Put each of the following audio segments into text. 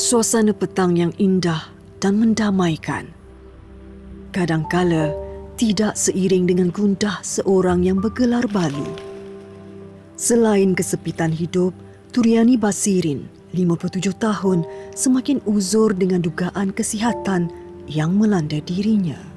Suasana petang yang indah dan mendamaikan. Kadangkala tidak seiring dengan gundah seorang yang bergelar balu. Selain kesepitan hidup, Turiani Basirin, 57 tahun, semakin uzur dengan dugaan kesihatan yang melanda dirinya.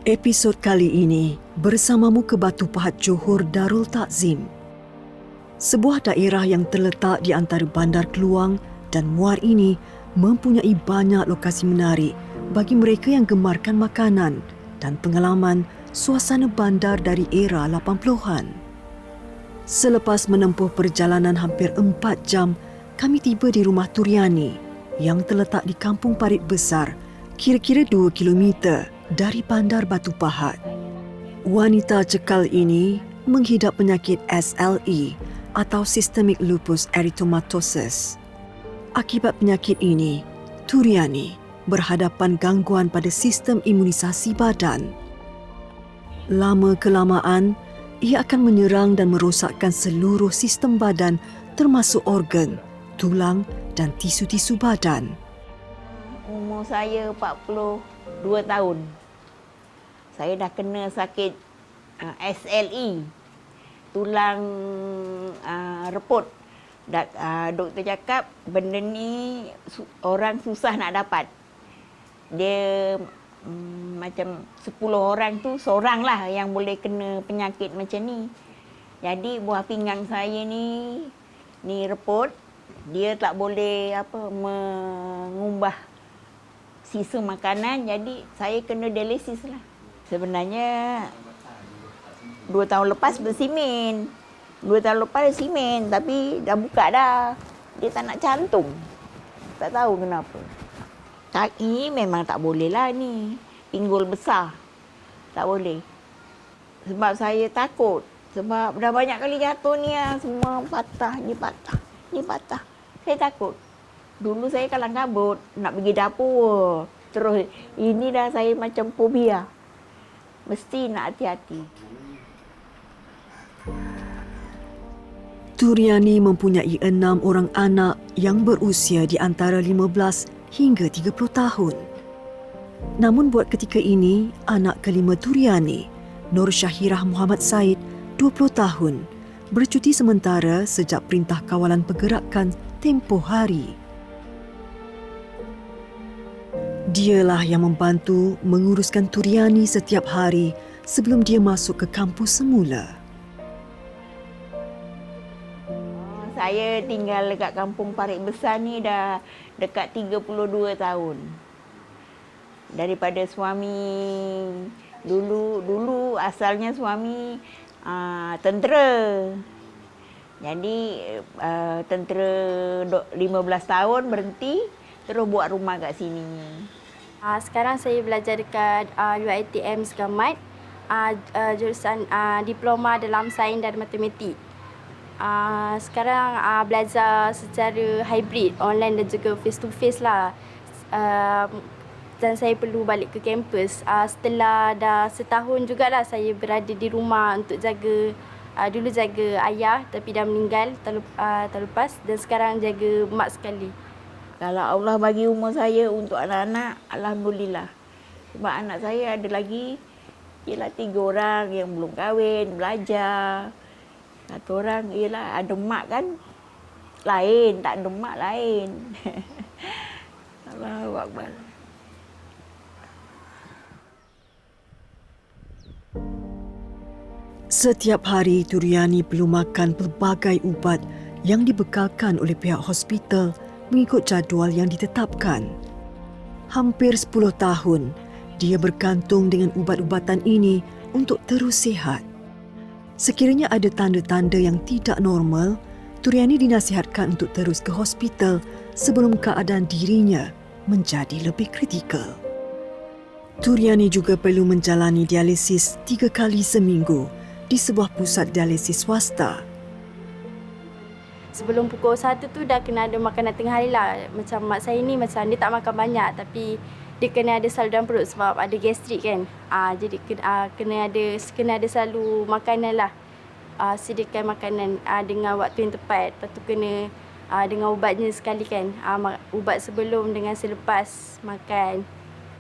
Episod kali ini bersamamu ke Batu Pahat Johor Darul Takzim. Sebuah daerah yang terletak di antara Bandar Keluang dan Muar ini mempunyai banyak lokasi menarik bagi mereka yang gemarkan makanan dan pengalaman suasana bandar dari era 80-an. Selepas menempuh perjalanan hampir 4 jam, kami tiba di rumah Turiani yang terletak di Kampung Parit Besar, kira-kira 2 kilometer dari Bandar Batu Pahat. Wanita cekal ini menghidap penyakit SLE atau Systemic Lupus Erythematosus. Akibat penyakit ini, Turiani berhadapan gangguan pada sistem imunisasi badan. Lama-kelamaan, ia akan menyerang dan merosakkan seluruh sistem badan termasuk organ, tulang dan tisu-tisu badan. Umur saya 42 tahun. Saya dah kena sakit SLE, tulang reput. Doktor cakap benda ni orang susah nak dapat. Dia macam 10 orang tu seorang lah yang boleh kena penyakit macam ni. Jadi buah pinggang saya ni reput. Dia tak boleh mengubah sisa makanan, jadi saya kena dialisis lah. Sebenarnya 2 tahun lepas bersimen. 2 tahun lepas simen, tapi dah buka dah. Dia tak nak cantum. Tak tahu kenapa. Kaki memang tak boleh lah ni. Pinggul besar. Tak boleh. Sebab saya takut. Sebab dah banyak kali jatuh ni lah. Semua patah, ni patah, ni patah. Saya takut. Dulu saya kalang kabut, nak pergi dapur. Terus ini dah saya macam fobia. Mesti nak hati-hati. Turiani mempunyai 6 orang anak yang berusia di antara 15 hingga 30 tahun. Namun buat ketika ini, anak kelima Turiani, Nur Syahirah Muhammad Said, 20 tahun, bercuti sementara sejak Perintah Kawalan Pergerakan tempoh hari. Dialah yang membantu menguruskan Turiani setiap hari sebelum dia masuk ke kampus semula. Saya tinggal dekat Kampung Parit Besar ni dah dekat 32 tahun. Daripada suami dulu asalnya suami tentera. Jadi tentera 15 tahun berhenti terus buat rumah kat sini. Sekarang saya belajar dekat UiTM Segamat, jurusan diploma dalam sains dan matematik. Sekarang belajar secara hybrid, online dan juga face to face lah. Dan saya perlu balik ke kampus. Setelah dah setahun jugalah saya berada di rumah untuk jaga, dulu jaga ayah tapi dah meninggal terlepas, dan sekarang jaga mak sekali. Kalau Allah bagi umur saya untuk anak-anak, alhamdulillah. Sebab anak saya ada lagi, ialah 3 orang yang belum kahwin, belajar. 1 orang ialah ada mak kan, lain, tak ada mak lain. Allahu Akbar. Setiap hari Turiani perlu makan pelbagai ubat yang dibekalkan oleh pihak hospital mengikut jadual yang ditetapkan. Hampir 10 tahun, dia bergantung dengan ubat-ubatan ini untuk terus sihat. Sekiranya ada tanda-tanda yang tidak normal, Turiani dinasihatkan untuk terus ke hospital sebelum keadaan dirinya menjadi lebih kritikal. Turiani juga perlu menjalani dialisis 3 kali seminggu di sebuah pusat dialisis swasta. Sebelum pukul 1 tu dah kena ada makanan tengah hari lah. Macam mak saya ni macam dia tak makan banyak tapi dia kena ada selalu dalam perut sebab ada gastrik kan. Jadi kena ada selalu makanan lah. Sediakan makanan dengan waktu yang tepat. Lepas tu kena dengan ubatnya sekali kan. Ubat sebelum dengan selepas makan.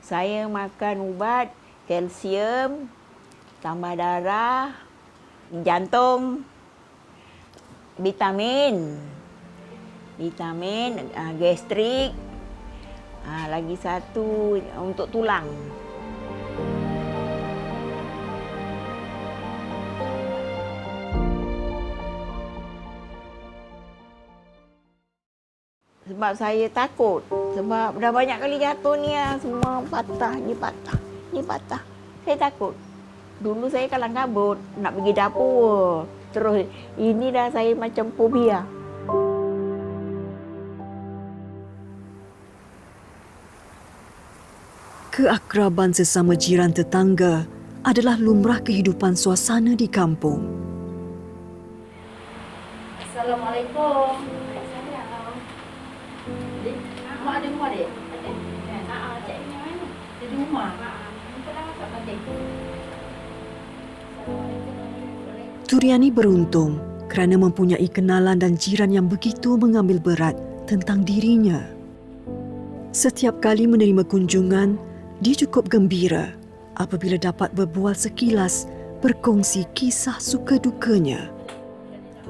Saya makan ubat kalsium, tambah darah, jantung, vitamin, gastrik, lagi satu untuk tulang. Sebab saya takut. Sebab dah banyak kali jatuh ni semua patah, ni patah, ni patah. Saya takut. Dulu saya kalang kabut, nak pergi dapur. Terus ini dah saya macam fobia. Keakraban sesama jiran tetangga adalah lumrah kehidupan suasana di kampung. Assalamualaikum. Mak ada rumah dia? Ada. Cik ni mana? Dia di rumah. Kita dah masak tadi. Turiani beruntung kerana mempunyai kenalan dan jiran yang begitu mengambil berat tentang dirinya. Setiap kali menerima kunjungan, dia cukup gembira apabila dapat berbual sekilas, berkongsi kisah suka dukanya.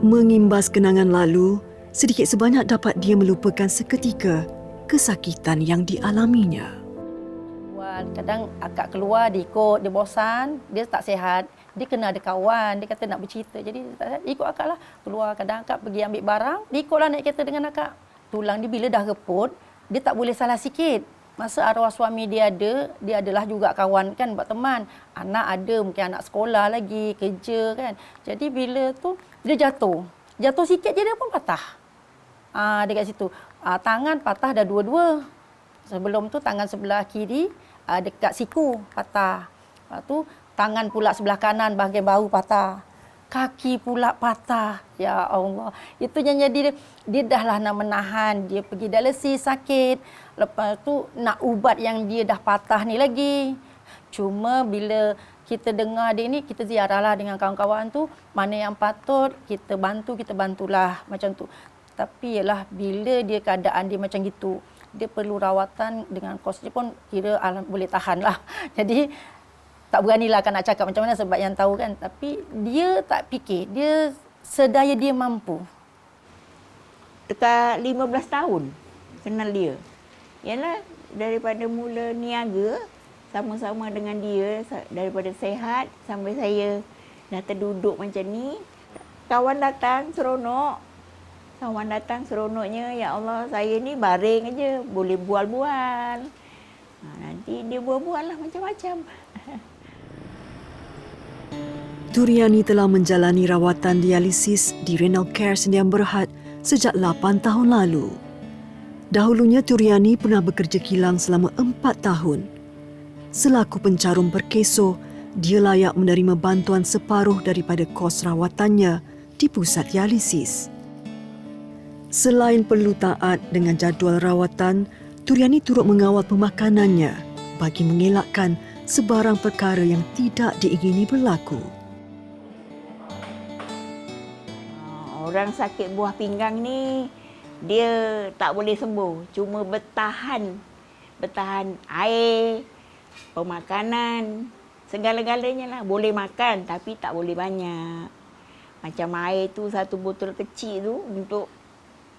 Mengimbas kenangan lalu, sedikit sebanyak dapat dia melupakan seketika kesakitan yang dialaminya. Kadang akak keluar, dia ikut, dia bosan, dia tak sihat. Dia kena ada kawan, dia kata nak bercerita. Jadi dia tak sihat, ikut akak lah. Keluar, kadang akak pergi ambil barang, dia ikutlah naik kereta dengan akak. Tulang dia bila dah reput, dia tak boleh salah sikit. Masa arwah suami dia adalah juga kawan kan, buat teman. Anak ada, mungkin anak sekolah lagi, kerja kan. Jadi bila tu, dia jatuh. Jatuh sikit je dia pun patah. Dekat situ. Tangan patah dah dua-dua. Sebelum tu tangan sebelah kiri dekat siku patah. Lepas tu tangan pula sebelah kanan bahagian bahu patah. Kaki pula patah. Ya Allah. Itu yang jadi dia dah lah nak menahan. Dia pergi dialisis sakit. Lepas tu nak ubat yang dia dah patah ni lagi. Cuma bila kita dengar dia ni, kita ziarahlah dengan kawan-kawan tu. Mana yang patut kita bantulah macam tu. Tapi ialah bila dia keadaan dia macam gitu, dia perlu rawatan dengan kos dia pun kira boleh tahan lah. Jadi tak beranilah kan nak cakap macam mana sebab yang tahu kan. Tapi dia tak fikir, dia sedaya dia mampu. Dekat 15 tahun kenal dia. Yalah daripada mula niaga sama-sama dengan dia, daripada sehat sampai saya dah terduduk macam ni. Kawan datang seronok. Seronoknya, ya Allah, saya ni baring aja, boleh bual-bual. Nanti dia bual-bual lah macam-macam. Turiani telah menjalani rawatan dialisis di Renal Care Sdn Bhd sejak 8 tahun lalu. Dahulunya Turiani pernah bekerja kilang selama 4 tahun. Selaku pencarum perkeso, dia layak menerima bantuan separuh daripada kos rawatannya di pusat dialisis. Selain perlu taat dengan jadual rawatan, Turiani turut mengawal pemakanannya bagi mengelakkan sebarang perkara yang tidak diingini berlaku. Orang sakit buah pinggang ni, dia tak boleh sembuh. Cuma bertahan air, pemakanan, segala-galanya lah. Boleh makan tapi tak boleh banyak. Macam air tu, satu botol kecil tu untuk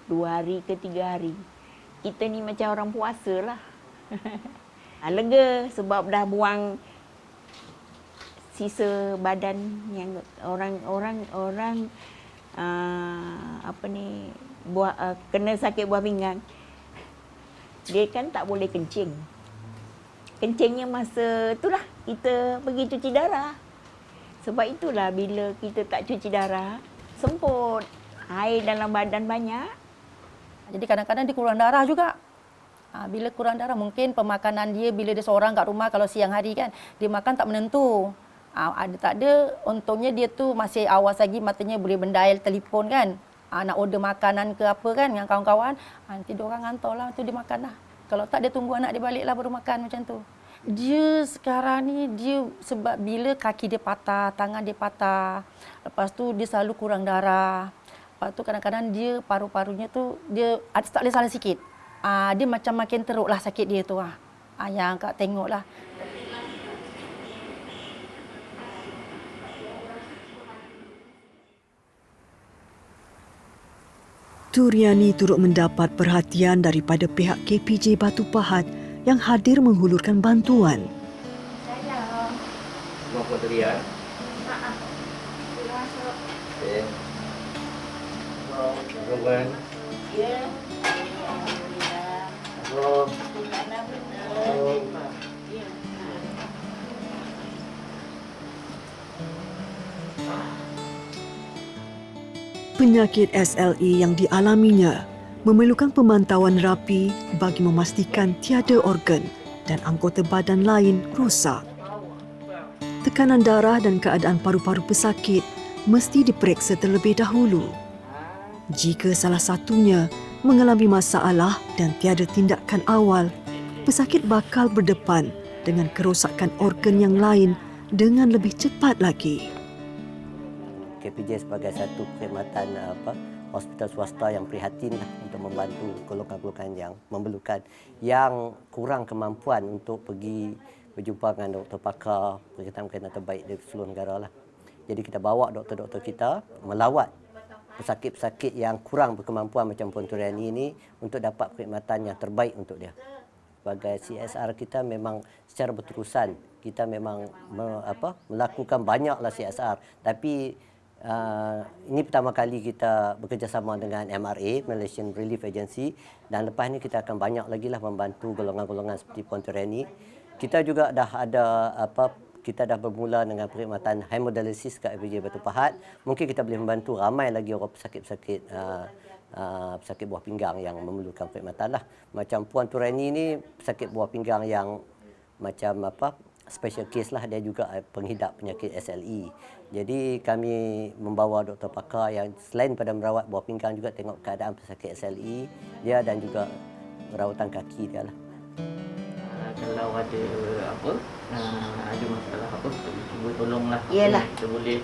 2 hari ke 3 hari. Kita ni macam orang puasa lah. Lega sebab dah buang sisa badan yang orang kena sakit buah pinggang. Dia kan tak boleh kencing. Kencingnya masa itulah kita pergi cuci darah. Sebab itulah bila kita tak cuci darah, semput. Air dalam badan banyak. Jadi kadang-kadang dia kurang darah juga. Bila kurang darah, mungkin pemakanan dia bila dia seorang kat rumah, kalau siang hari kan, dia makan tak menentu. Ada tak ada, untungnya dia tu masih awas lagi, matanya boleh mendial telefon kan. Nak order makanan ke apa kan dengan kawan-kawan. Nanti dia orang hantar lah, tu dia makan lah. Kalau tak, dia tunggu anak dia balik lah baru makan macam tu. Dia sekarang ni, dia sebab bila kaki dia patah, tangan dia patah. Lepas tu dia selalu kurang darah. Lepas tu kadang-kadang dia paru-parunya tu, dia tak boleh salah sikit. Dia macam makin teruk lah sakit dia tu. Yang Kak tengok lah. Turiani turut mendapat perhatian daripada pihak KPJ Batu Pahat yang hadir menghulurkan bantuan. Semua foto dia. Okey. Ruben. Ya. Hello. Penyakit SLE yang dialaminya memerlukan pemantauan rapi bagi memastikan tiada organ dan anggota badan lain rosak. Tekanan darah dan keadaan paru-paru pesakit mesti diperiksa terlebih dahulu. Jika salah satunya mengalami masalah dan tiada tindakan awal, pesakit bakal berdepan dengan kerosakan organ yang lain dengan lebih cepat lagi. KPJ sebagai satu perkhidmatan hospital swasta yang prihatin untuk membantu golongan-golongan yang memerlukan, yang kurang kemampuan untuk pergi berjumpa dengan doktor pakar berkaitan terbaik di seluruh negara lah. Jadi kita bawa doktor-doktor kita melawat pesakit-pesakit yang kurang berkemampuan macam Puan Turiani ini untuk dapat perkhidmatan yang terbaik untuk dia. Sebagai CSR kita memang secara berterusan kita memang melakukan banyaklah CSR, tapi ini pertama kali kita bekerjasama dengan MRA, Malaysian Relief Agency, dan lepas ni kita akan banyak lagi lah membantu golongan-golongan seperti Puan Turiani. Kita juga dah ada kita dah bermula dengan perkhidmatan hemodialisis kat KPJ Batu Pahat. Mungkin kita boleh membantu ramai lagi orang pesakit-pesakit pesakit buah pinggang yang memerlukan perkhidmatan lah. Macam Puan Turiani ni pesakit buah pinggang yang macam special case lah, dia juga penghidap penyakit SLE. Jadi kami membawa doktor pakar yang selain pada merawat buah pinggang juga tengok keadaan pesakit SLE dia dan juga rawatan kaki dia lah. Kalau ada ada masalah cuba tolonglah. Iyalah. Kita boleh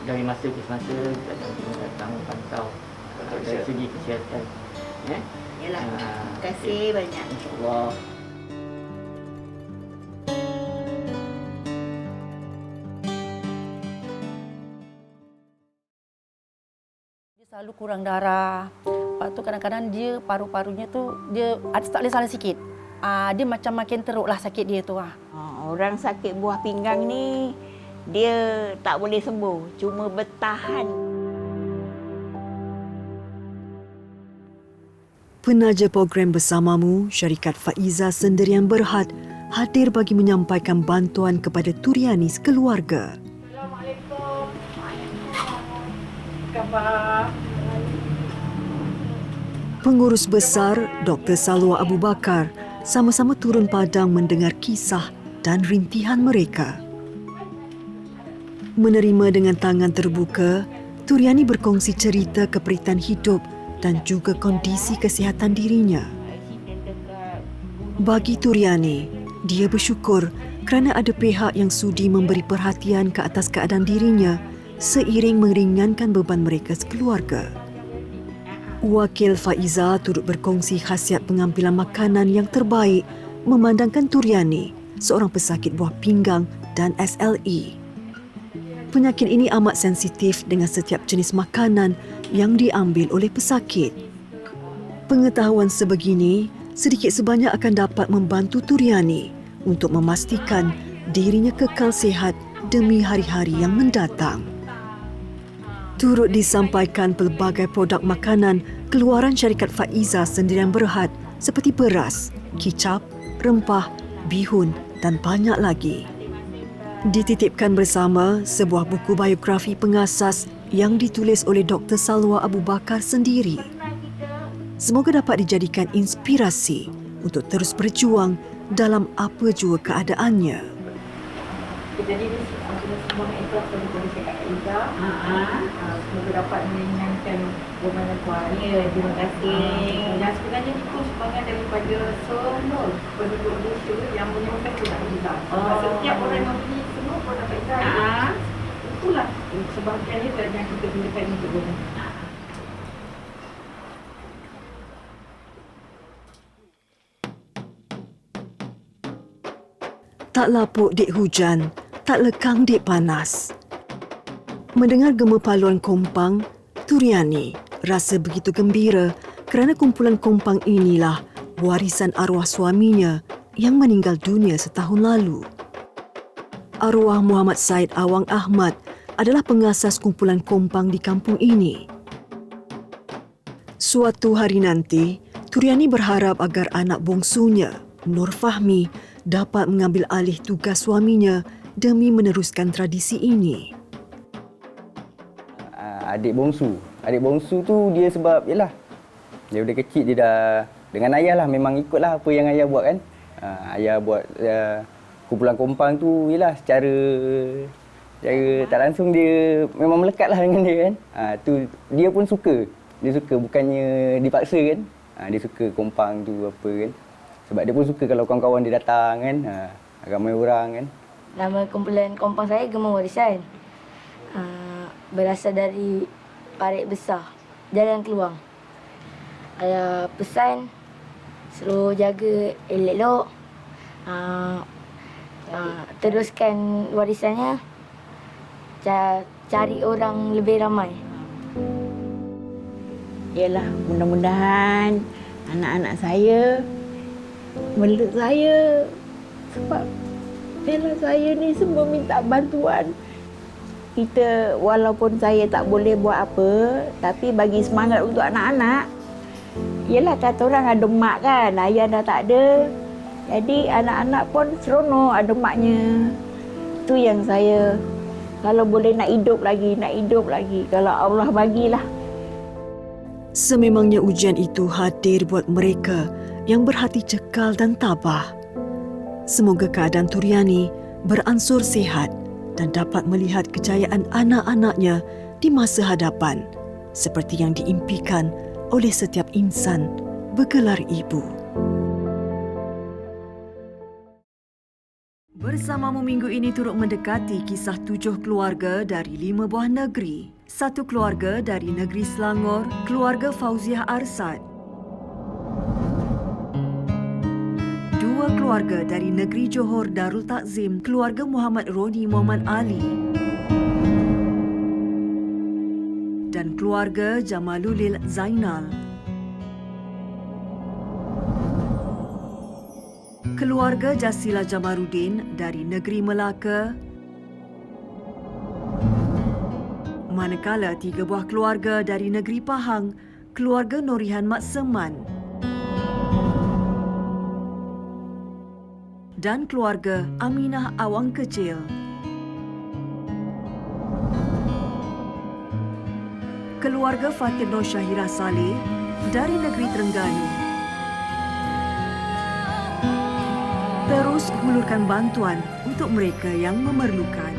dari masa ke masa kita datang pantau dari segi kesihatan. Yalah. Terima kasih banyak. InsyaAllah. Selalu kurang darah. Lepas tu kadang-kadang dia paru-parunya tu dia tak boleh salah sikit. Dia macam makin teruk lah sakit dia tu. Orang sakit buah pinggang ni dia tak boleh sembuh, cuma bertahan. Penaja program bersamamu, Syarikat Faiza Sendirian Berhad, hadir bagi menyampaikan bantuan kepada Turiani sekeluarga. Assalamualaikum. Khabar. Pengurus besar Dr. Salwa Abu Bakar sama-sama turun padang mendengar kisah dan rintihan mereka. Menerima dengan tangan terbuka, Turiani berkongsi cerita keperitan hidup dan juga kondisi kesihatan dirinya. Bagi Turiani, dia bersyukur kerana ada pihak yang sudi memberi perhatian ke atas keadaan dirinya seiring meringankan beban mereka sekeluarga. Wakil Faiza turut berkongsi khasiat pengambilan makanan yang terbaik memandangkan Turiani seorang pesakit buah pinggang dan SLE. Penyakit ini amat sensitif dengan setiap jenis makanan yang diambil oleh pesakit. Pengetahuan sebegini sedikit sebanyak akan dapat membantu Turiani untuk memastikan dirinya kekal sihat demi hari-hari yang mendatang. Turut disampaikan pelbagai produk makanan keluaran Syarikat Faiza Sendirian Berhad seperti beras, kicap, rempah, bihun dan banyak lagi. Dititipkan bersama sebuah buku biografi pengasas yang ditulis oleh Dr. Salwa Abu Bakar sendiri. Semoga dapat dijadikan inspirasi untuk terus berjuang dalam apa jua keadaannya. Jadi kita semua ikhlas daripada cakap Iza. Semoga dapat meringankan beban tuan. Ya, terima kasih. Dan sebenarnya itu semangat daripada semua penduduk Malaysia yang menyokong Puan Iza. Setiap orang yang membeli semua produk Iza, itulah sebahagian itu yang kita gunakan untuk guna. Tak lapuk dik hujan, tak lekang dik panas. Mendengar gema paluan kompang, Turiani rasa begitu gembira kerana kumpulan kompang inilah warisan arwah suaminya yang meninggal dunia setahun lalu. Arwah Muhammad Said Awang Ahmad adalah pengasas kumpulan kompang di kampung ini. Suatu hari nanti, Turiani berharap agar anak bongsunya, Nur Fahmi, dapat mengambil alih tugas suaminya demi meneruskan tradisi ini. Adik bongsu tu dia sebab yalah daripada kecil dia dah dengan ayah lah, memang ikutlah apa yang ayah buat kan. Ayah buat kumpulan kompang tu yalah secara tak langsung dia memang melekat lah dengan dia kan. Tu dia pun suka, bukannya dipaksa kan. Dia suka kompang tu apa kan. Sebab dia pun suka kalau kawan-kawan dia datang kan, ramai orang kan. Nama kumpulan kompang saya Gema Warisan. Berasal dari Parit Besar, Jalan Keluang. Ayah pesan suruh jaga elok-elok, teruskan warisannya, cari orang lebih ramai. Yalah, mudah-mudahan anak-anak saya meluk saya. Sebab yalah, saya ni semua minta bantuan. Kita walaupun saya tak boleh buat apa, tapi bagi semangat untuk anak-anak. Yalah, kata orang ada mak kan, ayah dah tak ada. Jadi anak-anak pun seronok ada maknya. Itu yang saya, kalau boleh nak hidup lagi. Kalau Allah bagilah. Sememangnya ujian itu hadir buat mereka yang berhati cekal dan tabah. Semoga keadaan Turiani beransur sihat dan dapat melihat kejayaan anak-anaknya di masa hadapan seperti yang diimpikan oleh setiap insan bergelar ibu. Bersamamu minggu ini turut mendekati kisah 7 keluarga dari 5 buah negeri. 1 keluarga dari negeri Selangor, keluarga Fauziah Arsad. 2 keluarga dari negeri Johor Darul Takzim, keluarga Muhammad Roni Muhammad Ali. Dan keluarga Jamalulil Zainal. Keluarga Jasila Jamaruddin dari negeri Melaka. Manakala 3 buah keluarga dari negeri Pahang, keluarga Norihan Mat Seman. Dan keluarga Aminah Awang Kecil. Keluarga Fatir Nur Syahira Saleh dari negeri Terengganu. Terus hulurkan bantuan untuk mereka yang memerlukan.